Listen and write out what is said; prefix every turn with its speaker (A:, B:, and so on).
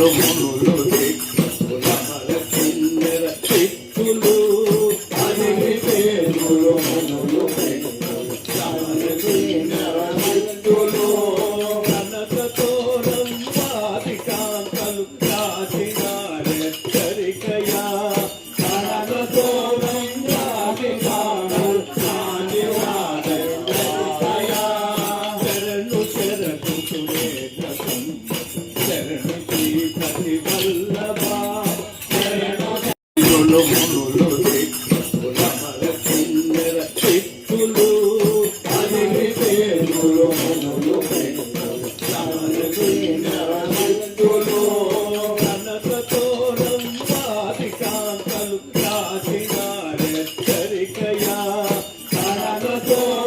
A: మునులు దిక్కులమల కిన్నెర చిక్కులు అదిగి పేరులు మునులు కిన్నెర చిక్కులు కనకతోరం వారి కాంతలు కాచినారెచ్చరికయా కనకతోరం వారి కాంతలు కాచినారెచ్చరికయా శరణు శరణు సురేంద్ర శరణు శ్రీపతి వల్లభా శరణు మునులు దిక్కులమల కిన్నెర చిక్కులు అదిగి పేరులు మునులు కిన్నెర చిక్కులు కనకతోరం వారి కాంతలు కాచినారెచ్చరికయా కనకతోరం